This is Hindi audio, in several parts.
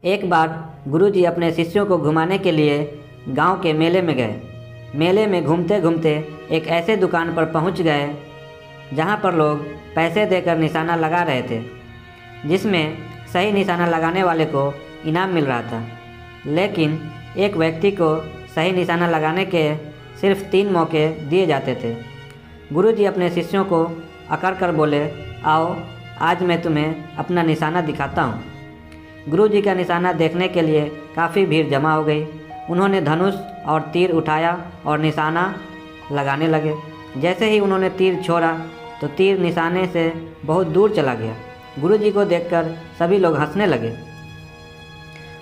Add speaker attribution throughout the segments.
Speaker 1: एक बार गुरुजी अपने शिष्यों को घुमाने के लिए गांव के मेले में गए। मेले में घूमते घूमते एक ऐसे दुकान पर पहुंच गए जहां पर लोग पैसे देकर निशाना लगा रहे थे, जिसमें सही निशाना लगाने वाले को इनाम मिल रहा था। लेकिन एक व्यक्ति को सही निशाना लगाने के सिर्फ 3 मौके दिए जाते थे। गुरुजी अपने शिष्यों को अकड़ कर बोले, आओ आज मैं तुम्हें अपना निशाना दिखाता हूँ। गुरुजी का निशाना देखने के लिए काफ़ी भीड़ जमा हो गई। उन्होंने धनुष और तीर उठाया और निशाना लगाने लगे। जैसे ही उन्होंने तीर छोड़ा तो तीर निशाने से बहुत दूर चला गया। गुरुजी को देखकर सभी लोग हंसने लगे।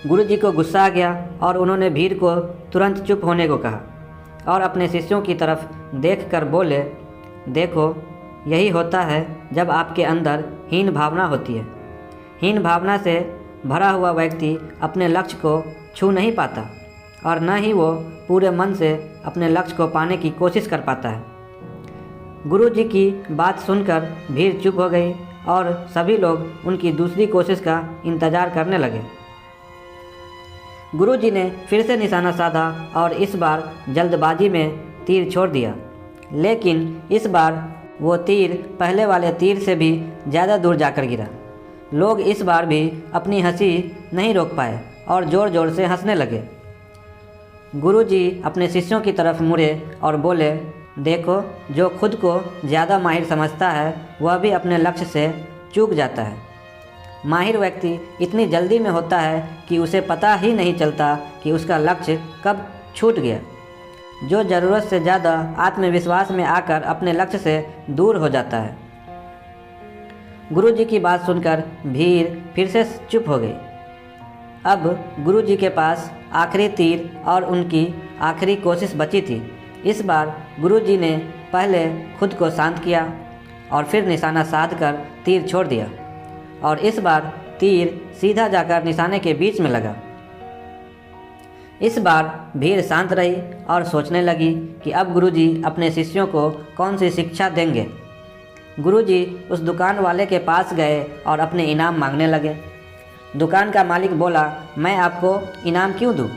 Speaker 1: गुरुजी को गुस्सा आ गया और उन्होंने भीड़ को तुरंत चुप होने को कहा और अपने शिष्यों की तरफ देखकर बोले, देखो यही होता है जब आपके अंदर हीन भावना होती है। हीन भावना से भरा हुआ व्यक्ति अपने लक्ष्य को छू नहीं पाता और न ही वो पूरे मन से अपने लक्ष्य को पाने की कोशिश कर पाता है। गुरुजी की बात सुनकर भीड़ चुप हो गई और सभी लोग उनकी दूसरी कोशिश का इंतज़ार करने लगे। गुरुजी ने फिर से निशाना साधा और इस बार जल्दबाजी में तीर छोड़ दिया, लेकिन इस बार वो तीर पहले वाले तीर से भी ज़्यादा दूर जाकर गिरा। लोग इस बार भी अपनी हंसी नहीं रोक पाए और ज़ोर ज़ोर से हंसने लगे। गुरुजी अपने शिष्यों की तरफ मुड़े और बोले, देखो जो खुद को ज़्यादा माहिर समझता है वह भी अपने लक्ष्य से चूक जाता है। माहिर व्यक्ति इतनी जल्दी में होता है कि उसे पता ही नहीं चलता कि उसका लक्ष्य कब छूट गया। जो ज़रूरत से ज़्यादा आत्मविश्वास में आकर अपने लक्ष्य से दूर हो जाता है। गुरुजी की बात सुनकर भीड़ फिर से चुप हो गई। अब गुरुजी के पास आखिरी तीर और उनकी आखिरी कोशिश बची थी। इस बार गुरुजी ने पहले खुद को शांत किया और फिर निशाना साध कर तीर छोड़ दिया और इस बार तीर सीधा जाकर निशाने के बीच में लगा। इस बार भीड़ शांत रही और सोचने लगी कि अब गुरुजी अपने शिष्यों को कौन सी शिक्षा देंगे। गुरुजी उस दुकान वाले के पास गए और अपने इनाम मांगने लगे। दुकान का मालिक बोला, मैं आपको इनाम क्यों दूँ?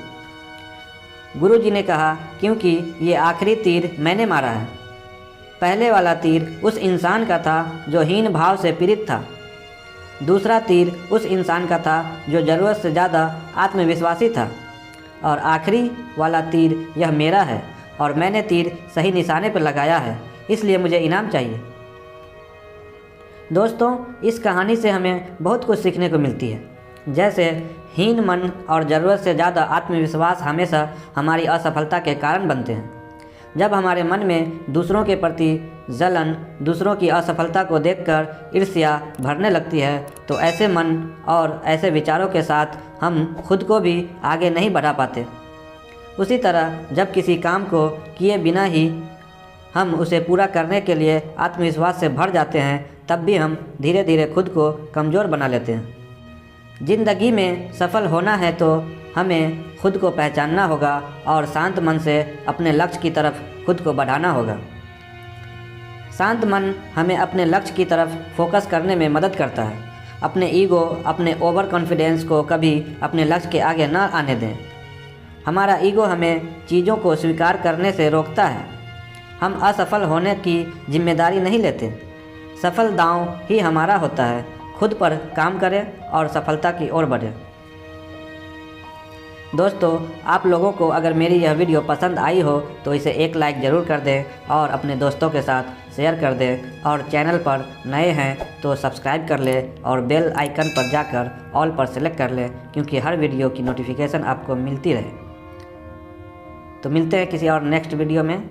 Speaker 1: गुरुजी ने कहा, क्योंकि ये आखिरी तीर मैंने मारा है। पहले वाला तीर उस इंसान का था जो हीन भाव से पीड़ित था। दूसरा तीर उस इंसान का था जो ज़रूरत से ज़्यादा आत्मविश्वासी था और आखिरी वाला तीर यह मेरा है और मैंने तीर सही निशाने पर लगाया है, इसलिए मुझे इनाम चाहिए। दोस्तों, इस कहानी से हमें बहुत कुछ सीखने को मिलती है। जैसे हीन मन और ज़रूरत से ज़्यादा आत्मविश्वास हमेशा हमारी असफलता के कारण बनते हैं। जब हमारे मन में दूसरों के प्रति जलन, दूसरों की असफलता को देखकर ईर्ष्या भरने लगती है, तो ऐसे मन और ऐसे विचारों के साथ हम खुद को भी आगे नहीं बढ़ा पाते। उसी तरह जब किसी काम को किए बिना ही हम उसे पूरा करने के लिए आत्मविश्वास से भर जाते हैं, तब भी हम धीरे धीरे खुद को कमज़ोर बना लेते हैं। ज़िंदगी में सफल होना है तो हमें खुद को पहचानना होगा और शांत मन से अपने लक्ष्य की तरफ खुद को बढ़ाना होगा। शांत मन हमें अपने लक्ष्य की तरफ फोकस करने में मदद करता है। अपने ईगो, अपने ओवर कॉन्फिडेंस को कभी अपने लक्ष्य के आगे न आने दें। हमारा ईगो हमें चीज़ों को स्वीकार करने से रोकता है। हम असफल होने की जिम्मेदारी नहीं लेते। सफल दांव ही हमारा होता है। खुद पर काम करें और सफलता की ओर बढ़ें। दोस्तों, आप लोगों को अगर मेरी यह वीडियो पसंद आई हो तो इसे एक लाइक ज़रूर कर दें और अपने दोस्तों के साथ शेयर कर दें और चैनल पर नए हैं तो सब्सक्राइब कर लें और बेल आइकन पर जाकर ऑल पर सेलेक्ट कर लें, क्योंकि हर वीडियो की नोटिफिकेशन आपको मिलती रहे। तो मिलते हैं किसी और नेक्स्ट वीडियो में।